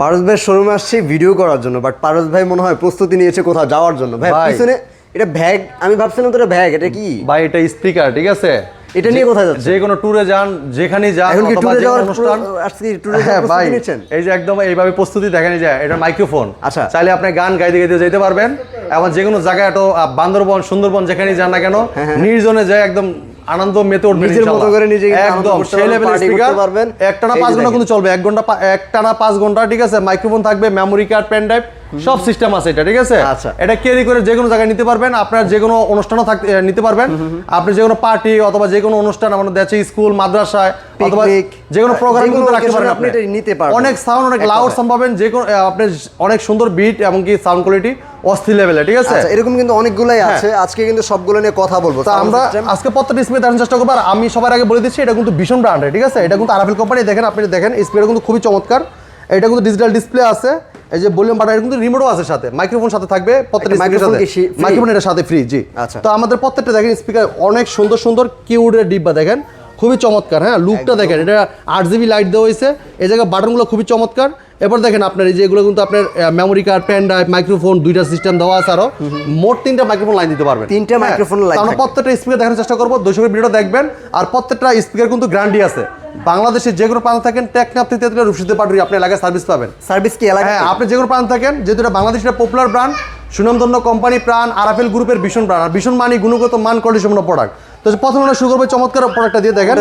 পারস ভাই শোরুমে আসছে ভিডিও করার জন্য, বাট পারস ভাই মনে হয় প্রস্তুতি নিয়েছে কোথাও যাওয়ার জন্য। ভাই পিছনে এটা ব্যাগ, আমি ভাবছিলাম তো এটা ব্যাগ, এটা কি ভাই? এটা স্পিকার, ঠিক আছে। এটা নিয়ে কোথায় যাচ্ছে? যে কোনো ট্যুরে যান, যেখানেই যান, এখন কি অথবা ট্যুরে যে যাওয়ার কোনো অনুষ্ঠান, আজকে ট্যুরে যাওয়ার প্রস্তুতি নিচ্ছেন? এই যে একদম এইভাবে প্রস্তুতি দেখানি যায়। এটা মাইক্রোফোন, আচ্ছা। চাইলে আপনি গান গাইতে গাইতে যেতে পারবেন। এবং যে কোনো জায়গায়, তো বান্দরবন, সুন্দরবন, যেখানেই যান না কেন, নির্জনে যায় একদম আনন্দ মেতে উঠবেন নিজের মতো করে নিজেকে একদম সেই লেভেলের স্পিকার পারবেন। একটানা 5 ঘন্টা কিন্তু চলবে, একটানা 5 ঘন্টা, ঠিক আছে। মাইক্রোফোন থাকবে, মেমোরি কার্ড, পেন ড্রাইভ, সব সিস্টেম আছে এটা, ঠিক আছে। আচ্ছা। এটা ক্যারি করে যে কোনো জায়গায় নিতে পারবেন। আপনার যে কোনো অনুষ্ঠানও নিতে পারবেন। আপনি যে কোনো পার্টি অথবা যে কোনো অনুষ্ঠান, আমাদের দেশে স্কুল, মাদ্রাসায় অথবা যে কোনো প্রোগ্রাম কিন্তু রাখতে পারেন আপনি। এটা নিতে পারবেন। অনেক সাউন্ড, অনেক লাউড সাউন্ড পাবেন। যে কোনো আপনি অনেক সুন্দর বিট এবং কি সাউন্ড কোয়ালিটি অস্থির লেভেলে, ঠিক আছে। আচ্ছা, এরকম কিন্তু অনেকগুলাই আছে। আজকে কিন্তু সবগুলো নিয়ে কথা বলবো। তা আমরা আজকে প্রত্যেকটা স্পিকার দেখানোর চেষ্টা করবো। আর আমি সবার আগে বলে দিচ্ছি, এটা কিন্তু ভীষণ ব্র্যান্ডের, ঠিক আছে। এটা কিন্তু আরাফেল কোম্পানি। দেখেন, আপনি দেখেন স্পিকার কিন্তু খুবই চমৎকার। এটা কিন্তু ডিজিটাল ডিসপ্লে আছে, এই যে ভলিউম বাটন, এটা কিন্তু রিমোটও আছে সাথে, মাইক্রোফোন সাথে থাকবে প্রত্যেকটা স্পিকারের সাথে। মাইক্রোফোন এর সাথে ফ্রি, জি। আচ্ছা। তো আমাদের প্রত্যেকটা দেখেন স্পিকার অনেক সুন্দর সুন্দর কিউডের ডিব্বা, দেখেন খুবই চমৎকার। হ্যাঁ, লুকটা দেখেন, এটা 8GB লাইট দেওয়া হয়েছে। এই জায়গায় বাটনগুলো খুবই চমৎকার। এরপর দেখেন আপনার এই যে এগুলো কিন্তু আপনার memory card, pen drive, microphone, দুইটা সিস্টেম দেওয়া আছে। আরো মোট 3টা মাইক্রোফোন লাইন দিতে পারবেন। 3টা মাইক্রোফোন লাইন। আমরা প্রত্যেকটা স্পিকার দেখানোর চেষ্টা করবো, দর্শক ভিডিওটা দেখবেন। আর প্রত্যেকটা স্পিকার কিন্তু গ্যারান্টি আছে। বাংলাদেশে যে কোনো প্রান্ত থাকেন, টেকনাফ থেকে রূপসী পাটুরি আপনি এলাকায় সার্ভিস পাবেন। সার্ভিস কি এলাকায়? হ্যাঁ, আপনি যে কোনো প্রান্ত থাকেন, যেহেতু এটা বাংলাদেশের পপুলার ব্র্যান্ড, সুনামধন্য কোম্পানি, প্রাণ আরাফেল গ্রুপের ভীষণ ব্র্যান্ড। আর ভীষণ মানি গুণগত মান, কোয়ালিটি সম্পন্ন প্রোডাক্ট। তো প্রথমে আমরা শুরু করবো চমৎকার প্রোডাক্টটা দিয়ে, দেখেন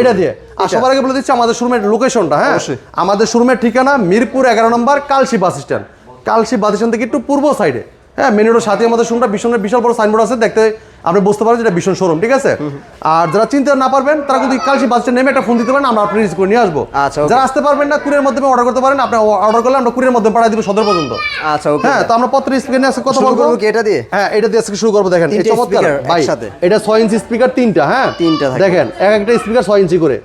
এটা দিয়ে। আর সবার আগে বলে দিচ্ছি আমাদের শোরুমের লোকেশনটা। হ্যাঁ, আমাদের শোরুমের ঠিকানা মিরপুর 11 নম্বর Kalshi bus stand. Kalshi bus stand থেকে একটু পূর্ব সাইডে, হ্যাঁ, মেন রোডের সাথে আমাদের শোরুমটা। ভীষণের বিশাল বড় সাইনবোর্ড আছে, দেখতে আপনি বুঝতে পারেন যেটা ভীষণ শোরুম, ঠিক আছে। আর যারা চিনতে না পারবেন, তারা কিন্তু কালশি বাস স্ট্যান্ড নেমে একটা ফোন দিতে পারেন, আমরা আপনি রিসিভ করে নিয়ে আসবো। আচ্ছা। যারা আসতে পারবেন না, কুরিয়ার মাধ্যমে অর্ডার করতে পারেন। আপনি অর্ডার করলে আমরা কুরিয়ার মাধ্যমে পাঠিয়ে দিব সদর পর্যন্ত। আচ্ছা, ওকে। হ্যাঁ, তো আমরা পত্র স্পিকার নিয়ে আজকে কথা বলবো কি এটা দিয়ে? হ্যাঁ, এটা দিয়ে আজকে শুরু করবো। দেখেন এই চমৎকার ভাই, এটা 6 ইঞ্চি স্পিকার, 3টা। হ্যাঁ, 3টা দেখেন এক একটা স্পিকার 6 ইঞ্চি করে।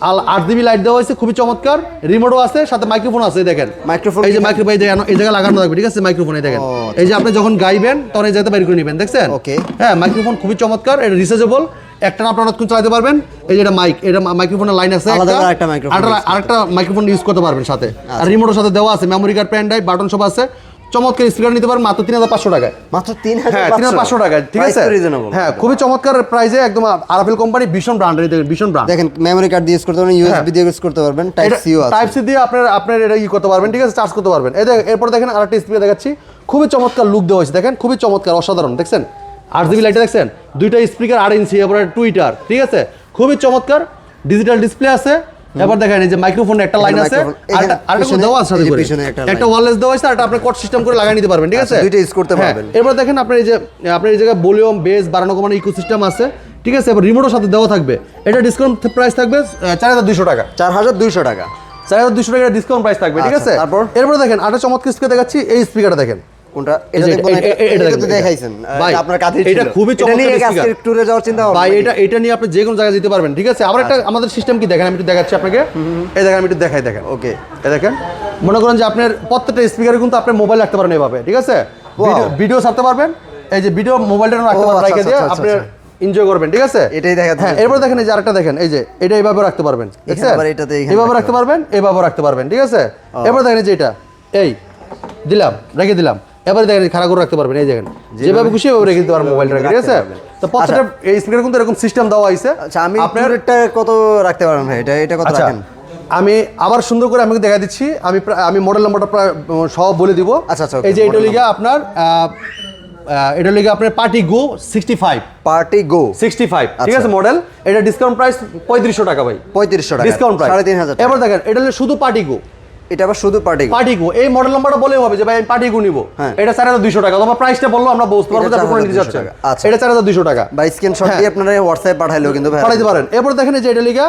আর 8GB লাইট দেওয়া হয়েছে, খুবই চমৎকার। রিমোটও আছে, সাথে মাইক্রোফোন আছে। দেখেন মাইক্রোফোন, এই যে মাইক্রোফোন এই জায়গায় লাগানো থাকবে, ঠিক আছে। মাইক্রোফোনে দেখেন, এই যে আপনি যখন গাইবেন তখন এই জায়গাতে বের করে নেবেন, দেখছেন। ওকে। হ্যাঁ, মাইক্রোফোন খুবই চমৎকার। এটা রিচার্জেবল, একটা না আপনারা অনেকক্ষণ চালাতে পারবেন। এই যে এটা মাইক, এটা মাইক্রোফোনের লাইন আছে, আরেকটা মাইক্রোফোন ইউজ করতে পারবেন সাথে। আর রিমোটের সাথে দেওয়া আছে, memory card, pen drive, button সব আছে। চমৎকার স্পিকার নিতে পারেন মাত্র 3500 টাকায়। মাত্র 3500 টাকায়, ঠিক আছে। হ্যাঁ, খুবই চমৎকার প্রাইসে, একদম আরাফেল কোম্পানি, ভীষণ ব্র্যান্ডের। দেখেন ভীষণ ব্র্যান্ড। দেখেন মেমোরি কার্ড দিয়ে ইউজ করতে পারবেন, ইউএসবি দিয়ে ইউজ করতে পারবেন, টাইপ সি আছে। টাইপ সি দিয়ে আপনার এটা করতে পারবেন, ঠিক আছে, চার্জ করতে পারবেন। এই দেখেন, এরপর দেখেন আরেকটা স্পিকার দেখাচ্ছি, খুবই চমৎকার লুক দেওয়া হয়েছে। দেখেন খুবই চমৎকার, অসাধারণ, দেখছেন। 8GB লাইটে দেখছেন, দুইটা স্পিকার 8 ইঞ্চি, এরপরে টুইটার, ঠিক আছে, খুবই চমৎকার। ডিজিটাল ডিসপ্লে আছে। এবার দেখেন এই যে মাইক্রোফোনের একটা লাইন আছে, আর একটা দেওয়া আছে সাথে করে, একটা ওয়্যারলেস দেওয়া আছে, আর একটা আপনি কর্ড সিস্টেম করে লাগিয়ে নিতে পারবেন, ঠিক আছে। দুইটা ইউজ করতে পারবেন। এবার দেখেন আপনার এই যে জায়গায় ভলিউম, বেস বাড়ানো কমানো ইকোসিস্টেম আছে, ঠিক আছে। এবার রিমোটের সাথে দেওয়া থাকবে। এটা ডিসকাউন্ট প্রাইস থাকবে 4200 টাকা। 4200 টাকা, 4200 টাকা ডিসকাউন্ট প্রাইস থাকবে, ঠিক আছে। এরপর দেখেন আরেকটা চমৎকার স্পিকার দেখাচ্ছি। এই স্পিকারটা দেখেন, কোনটা? এটা তো দেখাইছেন ভাই, আপনার কাছে ছিল। এটা খুবই চমৎকার স্পিকার। ট্যুরে যাওয়ার চিন্তা ভাই, এটা নিয়ে আপনি যে কোনো জায়গায় যেতে পারবেন, ঠিক আছে। আবার একটা আমাদের সিস্টেম কি দেখেন, আমি একটু দেখাচ্ছি আপনাকে। এই দেখেন, আমি একটু দেখাই, দেখেন। ওকে, এই দেখেন, মনে করেন যে আপনার প্রত্যেকটা স্পিকারে কিন্তু আপনি মোবাইল রাখতে পারেন এভাবে, ঠিক আছে। ভিডিও ছাড়তে পারবেন, এই যে ভিডিও মোবাইলটা রাখতে পারেন, রেখে দিয়ে আপনি এনজয় করবেন, ঠিক আছে। এটাই দেখা। হ্যাঁ, এরপর দেখেন এই যে আরেকটা দেখেন, এই যে এটা এইভাবে রাখতে পারবেন, দেখছেন। এইভাবে রাখতে পারবেন, এইভাবে রাখতে পারবেন, ঠিক আছে। এরপর দেখেন এই যে এটা এই দিলাম, রেখে দিলাম। এবারে দেখেন খাড়া করে রাখতে পারবেন, এই দেখেন যেভাবে খুশি ওভাবে রেখে দিতে পারবেন মোবাইলটা, ঠিক আছে। তো প্রত্যেকটা এই স্পিকার কিন্তু এরকম সিস্টেম দেওয়া আছে। আচ্ছা, আমি আপনারটা কত রাখতে পারবেন ভাই? এটা কত রাখেন? আমি আবার সুন্দর করে আপনাকে দেখা দিচ্ছি। আমি মডেল নাম্বারটা সহ বলে দিব। আচ্ছা, এই যে এটা লিগা আপনার পার্টি গো 65, পার্টি গো 65, ঠিক আছে মডেল। এটা ডিসকাউন্ট প্রাইস 3500 টাকা ভাই। 3500 টাকা ডিসকাউন্ট প্রাইস 3500। এবার দেখেন এটা শুধু পার্টি গো, এটা আবার শুধু পার্টি গো। এই মডেল নাম্বারটা বলে হবে যে ভাই আমি পার্টি গো নিব, এটা 4200 টাকা। তোমরা প্রাইসটা বললো আমরা বুঝতে পারবো যে আপনি কোন নিতে যাচ্ছেন। এটা 4200 টাকা। বা স্ক্রিনশট দিয়ে আপনারা হোয়াটসঅ্যাপে পাঠাইলেও কিন্তু পাঠাইতে পারেন। এরপর দেখেন যে এটা লিগা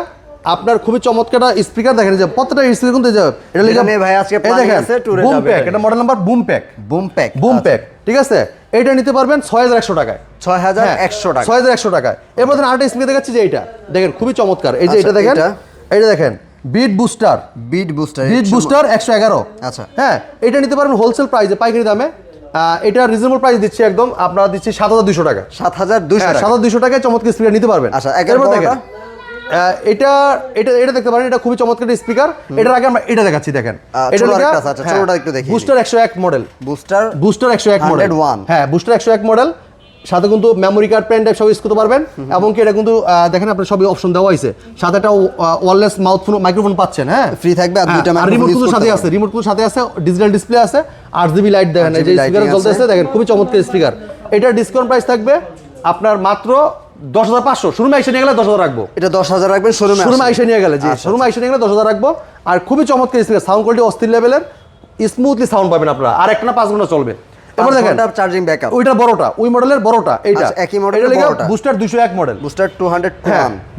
আপনার খুবই চমৎকার স্পিকার, দেখেন যে প্রত্যেকটা স্পিকার কিন্তু এটা লিগা ভাই আজকে প্ল্যান আছে ট্যুরে যাবে। এটা মডেল নাম্বার বুম প্যাক, ঠিক আছে। এটা নিতে পারবেন 6100 টাকায়। 6100 টাকা, 6100 টাকায়। এরপর দেখেন আরেকটা স্পিকার দেখাচ্ছি, যে এটা দেখেন খুবই চমৎকার। এই যে এটা দেখেন, এটা দেখেন বিট বুস্টার 111। আচ্ছা, হ্যাঁ, এটা নিতে পারবেন হোলসেল প্রাইসে, পাইকারি দামে। এটা রিজনেবল প্রাইস দিচ্ছি একদম, আপনারা দিচ্ছি 7200 টাকা। 7200 টাকায় চমৎকার স্পিকার নিতে পারবেন। আচ্ছা, একের পর দেখেন এটা এটা এটা দেখতে পারেন, এটা খুবই চমৎকার স্পিকার। এটার আগে আমরা এটা দেখাচ্ছি, দেখেন এটা আরেকটা আছে, আচ্ছা ছোটটা একটু দেখি। বুস্টার 101 মডেল, বুস্টার 101 মডেল, 101 হ্যাঁ বুস্টার 101 মডেল। সাথে কিন্তু মেমোরি কার্ড, পেন ড্রাইভ সব ইউজ করতে পারবেন। এবং কি এটা কিন্তু দেখেন আপনার সবই অপশন দেওয়া হয়েছে। সাথে একটা ওয়্যারলেস মাইক্রোফোন পাচ্ছেন, হ্যাঁ ফ্রি থাকবে। আর দুইটা রিমোট কিন্তু সাথে আছে, রিমোট কিন্তু সাথে আছে, ডিজিটাল ডিসপ্লে আছে, RGB লাইট দেখেন, এই যে স্পিকার জ্বলতেছে দেখেন, খুবই চমৎকার স্পিকার। এটার ডিসকাউন্ট প্রাইস থাকবে আপনার মাত্র 10,500। শোরুমে এসে নিয়ে গেলে 10,000 রাখবো। এটা 10,000 রাখবেন শোরুমে এসে নিয়ে গেলে, জি শোরুমে এসে নিয়ে গেলে 10,000 রাখবো। আর খুবই চমৎকার স্পিকার, সাউন্ড কোয়ালিটি অস্থির লেভেলের, স্মুথলি সাউন্ড পাবেন আপনারা। আর একটা না 5 ঘন্টা চলবে। এবার দেখেন চার্জিং ব্যাকআপ, ওইটা বড়টা, ওই মডেলের বড়টা, এইটা একই মডেলের বড়টা, বুস্টার 201 মডেল, বুস্টার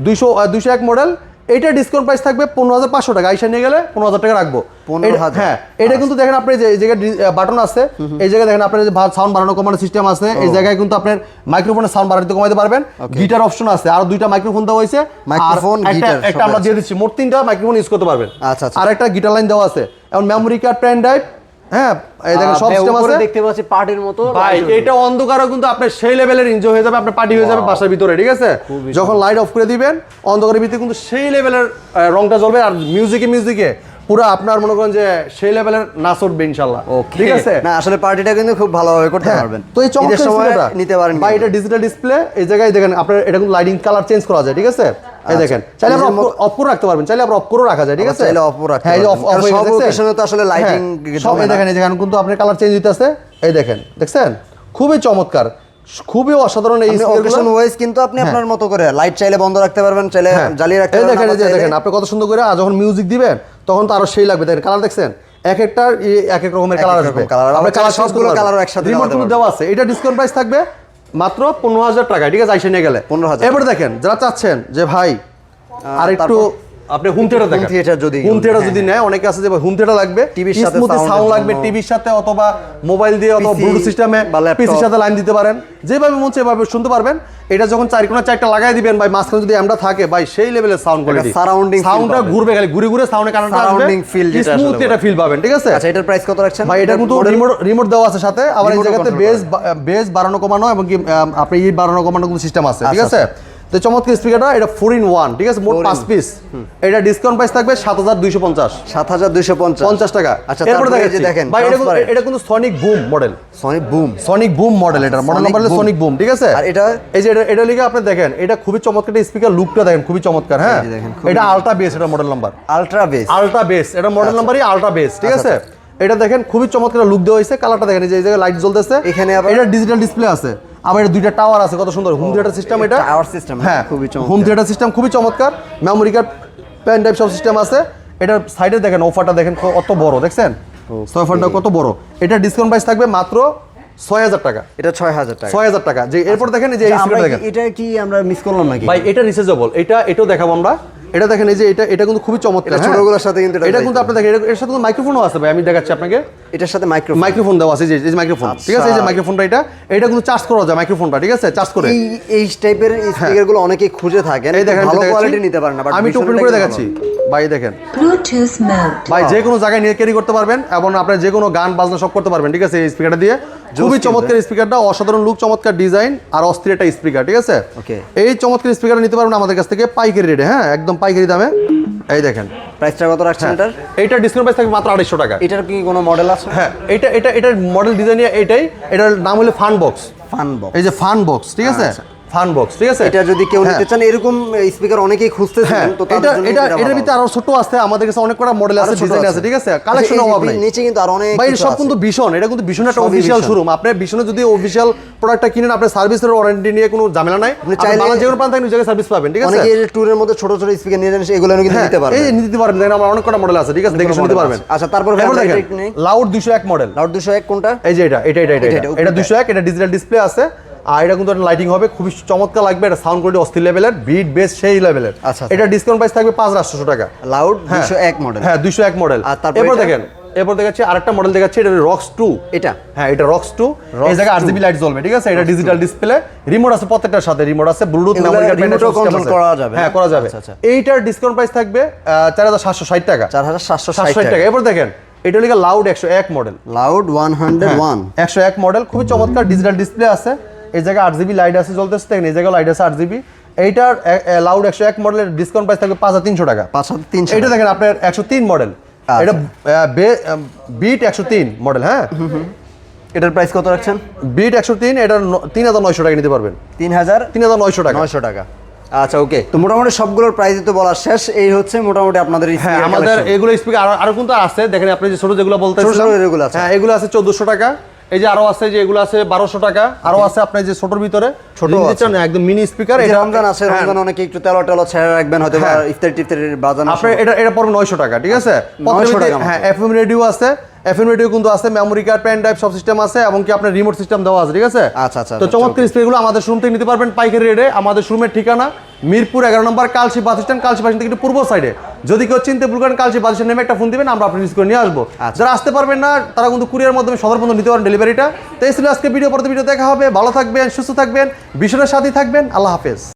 201 মডেল। এটা ডিসকাউন্ট প্রাইস থাকবে 15,500 টাকা। আইসা নিয়ে গেলে 15,000 টাকা রাখবো। 15,000, হ্যাঁ এটা কিন্তু দেখেন আপনার যে এই জায়গায় বাটন আছে, এই জায়গায় দেখেন আপনার যে সাউন্ড বাড়ানো কমানোর সিস্টেম আছে, এই জায়গায় কিন্তু আপনার মাইক্রোফোনের সাউন্ড বাড়াতে কমাতে পারবেন। গিটার অপশন আছে, আর দুইটা মাইক্রোফোন দেওয়া হয়েছে, মাইক্রোফোন গিটার একটা আমরা দিয়ে দিচ্ছি, মোট 3টা মাইক্রোফোন ইউজ করতে পারবেন। আচ্ছা আর একটা গিটার লাইন দেওয়া আছে, এবং মেমোরি কার্ড, পেন ড্রাইভ, হ্যাঁ এই দেখেন সব সিস্টেম আছে। দেখতে পাচ্ছি পার্টির মতো ভাই, এটা অন্ধকারও কিন্তু আপনার সেই লেভেলের এনজয় হয়ে যাবে, আপনার পার্টি হয়ে যাবে বাসার ভিতরে, ঠিক আছে? যখন লাইট অফ করে দিবেন অন্ধকারের ভিতরে কিন্তু সেই লেভেলের রংটা জ্বলবে। আর মিউজিকে পুরো আপনার মনে করেন যে সেই লেভেলের নাচ উঠবে ইনশাআল্লাহ, ঠিক আছে? না আসলে পার্টিটা কিন্তু খুব ভালোভাবে করতে পারবেন। তো এই চমৎকার স্পিকারটা নিতে পারেন ভাই, এটা ডিজিটাল ডিসপ্লে, এই জায়গায় দেখেন আপনার এটা কিন্তু লাইটিং কালার চেঞ্জ করা যায়, ঠিক আছে? এই দেখেন, চাইলে আপনি অফ করে রাখতে পারবেন, চাইলে আপনি অফ করে রাখা যায়, ঠিক আছে? চাইলে অফ রাখতে হ্যাঁ, পারবেন, অফ হয়ে সব গেছে। লোকেশনে তো আসলে লাইটিং সব এই দেখেন, এই যেখানে কিন্তু আপনার কালার চেঞ্জ হইতাছে, এই দেখেন, দেখছেন? খুবই চমৎকার, খুবই অসাধারণ এই লোকেশন ওয়াইজ কিন্তু আপনি আপনার মতো করে লাইট চাইলে বন্ধ রাখতে পারবেন, চাইলে জ্বালিয়ে রাখতে পারবেন। দেখেন, এই যে দেখেন আপনি কত সুন্দর করে যখন মিউজিক দিবেন তখন তো আরো সেই লাগবে। দেখেন কালার দেখছেন, এক একটার এক এক রকমের কালার আসবে। আমরা কালার সবগুলো কালার একসাথে রিমোট কিন্তু দেওয়া আছে। এটা ডিসকাউন্ট প্রাইস থাকবে মাত্র 15,000 টাকা, ঠিক আছে? আইসা নিয়ে গেলে 15,000। এবারে দেখেন যারা চাচ্ছেন যে ভাই আর একটু আপনি হোম থিয়েটার দেখেন, হোম থিয়েটার যদি নেয়, অনেকে আছে যে হোম থিয়েটার লাগবে, টিভির সাথে সাউন্ড লাগবে, টিভির সাথে অথবা মোবাইল দিয়ে অথবা ব্লুটুথ সিস্টেমে পিসির সাথে লাইন দিতে পারেন, যেভাবে মন চায় এভাবে শুনতে পারবেন। এটা যখন চারকোনা চারটা লাগাই দিবেন ভাই, মাঝখানে যদি আমরা থাকে ভাই, সেই লেভেলের সাউন্ড কোয়ালিটি, সাউন্ডটা ঘুরবে, খালি ঘুরে ঘুরে সাউন্ডে কানেক্ট আসবে, স্মুথ এটা ফিল পাবেন, ঠিক আছে? আচ্ছা, এটার প্রাইস কত রাখছেন ভাই? এটা কিন্তু রিমোট দেওয়া আছে সাথে, আবার এই জায়গাতে বেস বাড়ানো কমানো এবং কি আপনি এই বাড়ানো কমানো কিন্তু সিস্টেম আছে, ঠিক আছে? তো চমৎকার স্পিকারটা, এটা 4-in-1, ঠিক আছে? মোট 5 পিস। এটা ডিসকাউন্ট প্রাইস থাকবে 7,250 7,250 টাকা। আচ্ছা, এরপর দেখেন ভাই, এটা কিন্তু Sonic broom model, Sonic broom model, এটা মডেল নাম্বার হলো সনিক বুম, ঠিক আছে? আর এটা এই যে এটা লিখে আপনি দেখেন, এটা খুবই চমৎকার স্পিকার, লুকটা দেখেন খুবই চমৎকার। হ্যাঁ, এটা আলট্রা বেস, এটা মডেল নাম্বার আলট্রা বেস, এটা মডেল নাম্বারই আলট্রা বেস, ঠিক আছে? এটা দেখেন খুবই চমৎকার লুক দেওয়া হয়েছে, কালারটা দেখেন, এই যে জায়গায় লাইট জ্বলতেছে, এখানে আবার এটা ডিজিটাল ডিসপ্লে আছে, আবার এটা দুইটা টাওয়ার আছে, কত সুন্দর হোম থিয়েটার সিস্টেম। এটা টাওয়ার সিস্টেম, হ্যাঁ খুবই চমৎকার হোম থিয়েটার সিস্টেম, খুবই চমৎকার। মেমোরি কার্ড, পেন ড্রাইভ সব সিস্টেম আছে। এটার সাইডে দেখেন অফারটা দেখেন কত বড়, দেখছেন অফারটা কত বড়। এটা ডিসকাউন্ট প্রাইস থাকবে মাত্র 6,000 টাকা। এটা 6,000 টাকা, 6,000 টাকা। যে এরপর দেখেন এই যে এটা কি আমরা মিস করলাম নাকি ভাই? এটা রিচার্জেবল, এটাও দেখাবো আমরা। এটা দেখেন, এই যে এটা কিন্তু খুবই চমৎকার, ছোটগুলোর সাথে কিন্তু এটা কিন্তু আপনি দেখেন, এর সাথে কিন্তু মাইক্রোফোনও আছে ভাই, আমি দেখাচ্ছি আপনাকে। এটার সাথে মাইক্রোফোন দেওয়া আছে, এই যে মাইক্রোফোন, ঠিক আছে? এই যে মাইক্রোফোনটা, এটা কিন্তু চার্জ করা যায় মাইক্রোফোনটা, ঠিক আছে? চার্জ করে এই টাইপের স্পিকারগুলো অনেকেই খুঁজে থাকেন, এই দেখেন ভালো কোয়ালিটি নিতে পারেন না, বাট আমি টোপেন করে দেখাচ্ছি ভাই। দেখেন ব্লুটুথ মোড, ভাই যে কোনো জায়গায় নিয়ে ক্যারি করতে পারবেন এবং আপনার যে কোনো গান বাজনা সব করতে পারবেন, ঠিক আছে? এই স্পিকারটা দিয়ে খুবই চমৎকার স্পিকারটা, অসাধারণ লুক, চমৎকার ডিজাইন আর অস্থির একটা স্পিকার, ঠিক আছে? এই চমৎকার স্পিকারটা নিতে পারবেন আমাদের কাছ থেকে পাইকারি রেটে, হ্যাঁ একদম পাইকারি দামে। এই দেখেন প্রাইসটা কত রাখছেন এটার? এইটার ডিসকাউন্ট প্রাইস থাকবে মাত্র 250 টাকা। এটার কি কোনো মডেল আছে? হ্যাঁ, এটার মডেল ডিজাইন এটার নাম হলো ফান বক্স। এই যে ফান বক্স, ঠিক আছে? ফান বক্স, ঠিক আছে? এটা যদি কেউ নিতে চান, এরকম স্পিকার অনেকেই খুঁজতেছেন, তো তাদের জন্য এটার ভিতরে আরো ছোট আছে, আমাদের কাছে অনেক কটা মডেল আছে, ডিজাইন আছে, ঠিক আছে? কালেকশন অভাব নাই। নিচে কিন্তু আর অনেক ভাই সব কিন্তু ভীষণ, এটা কিন্তু ভীষণ একটা অফিশিয়াল শোরুম। আপনি ভীষণে যদি অফিশিয়াল প্রোডাক্টটা কিনেন, আপনি সার্ভিসের ওয়ারেন্টি নিয়ে কোনো ঝামেলা নাই, আপনি চাইলে যে কোনো প্রান্ত থেকে জায়গায় সার্ভিস পাবেন, ঠিক আছে? অনেকে এই ট্যুরের মধ্যে ছোট ছোট স্পিকার নিয়ে যান, এগুলো কিন্তু নিতে পারবেন। এই নিতে পারবেন, দেখেন আমরা অনেক কটা মডেল আছে, ঠিক আছে? দেখে শুনতে পারবেন। আচ্ছা, তারপর দেখেন লাউড 201 মডেল, লাউড 201 কোনটা? এই যে এটা 201, এটা ডিজিটাল ডিসপ্লে আছে, আর এটা কিন্তু লাইটিং হবে, খুবই চমৎকার লাগবে। এটা সাউন্ড কোয়ালিটি অস্থির লেভেলের, বিট বেস সেই লেভেলের। আচ্ছা, এটা ডিসকাউন্ট প্রাইস থাকবে 5,800 টাকা। লাউড 201 মডেল, হ্যাঁ 201 মডেল। এরপর দেখেন, এরপর দেখাচ্ছি আরেকটা মডেল দেখাচ্ছি, এটা রক্স 2। এটা হ্যাঁ, এটা রক্স 2, এই জায়গায় RGB লাইট জ্বলবে, ঠিক আছে? এটা ডিজিটাল ডিসপ্লে, রিমোট আছে, প্রত্যেকটার সাথে রিমোট আছে, ব্লুটুথ মেমোরি কার্ড কন্ট্রোল করা যাবে। হ্যাঁ, করা যাবে। এইটার ডিসকাউন্ট প্রাইস থাকবে 4,760 টাকা। 4,760 টাকা। এরপর দেখেন, এটা হলো লাউড 101 মডেল, লাউড 101 101 মডেল, খুবই চমৎকার ডিজিটাল ডিসপ্লে আছে, এই জায়গায় RGB লাইট আছে জ্বলতেছে, দেখেন এই জায়গায় লাইট আছে RGB। এইটার লাউড 101 মডেলের ডিসকাউন্ট প্রাইস থাকবে 5300 টাকা। 5300। এটা দেখেন আপনার 103 মডেল, এটা বিট 103 মডেল। হ্যাঁ, এটার প্রাইস কত রাখছেন? বিট 103, এটা 3900 টাকা নিতে পারবেন। 3900 টাকা। 900 টাকা। আচ্ছা ওকে, তো মোটামুটি সবগুলোর প্রাইস তো বলা শেষ। এই হচ্ছে মোটামুটি আপনাদের হ্যাঁ, আমাদের এগুলো স্পিকার আরো কিন্তু আছে। দেখেন আপনি যে ছোট যেগুলো বলতেছিলেন, এগুলো আছে। হ্যাঁ, এগুলো আছে 1400 টাকা। এই যে আরো আছে, যে এগুলো আছে 1200 টাকা। আরো আছে আপনার যে ছোটর ভিতরে ছোট নিচে না একদম মিনি স্পিকার। এটা রমজান আছে, রমজান অনেকে একটু তেলো ছেড়ে রাখবেন হয়তো, বা ইফতারি টিফতারির বাজানো। আপনি এটা পড়বে 900 টাকা, ঠিক আছে? 900 টাকা। হ্যাঁ, এফএম রেডিও আছে, এফএম রেডিও কিন্তু আছে, মেমোরি কার্ড, পেন ড্রাইভ সব সিস্টেম আছে, এবং কি আপনার রিমোট সিস্টেম দেওয়া আছে, ঠিক আছে? আচ্ছা আচ্ছা। তো চমৎকার স্পিকারগুলো আমাদের শোরুম থেকে নিতে পারবেন পাইকারি রেটে। আমাদের শোরুমের ঠিকানা মিরপুর 11 নম্বর Kalshi bus stand, Kalshi bus stand থেকে একটু পূর্ব সাইডে। যদি কেউ চিনতে ভুল করেন, কালশি বাস স্ট্যান্ড নেমে একটা ফোন দিবেন, আমরা আপনি রিসিভ করে নিয়ে আসবো। যারা আসতে পারবেন না, তারা কিন্তু কুরিয়ার মাধ্যমে সদর পর্যন্ত নিতে পারেন ডেলিভারিটা। তো এই ছিল আজকে ভিডিও, পরবর্তী ভিডিও দেখা হবে। ভালো থাকবেন, সুস্থ থাকবেন, ভীষণের সাথেই থাকবেন। আল্লাহ হাফেজ।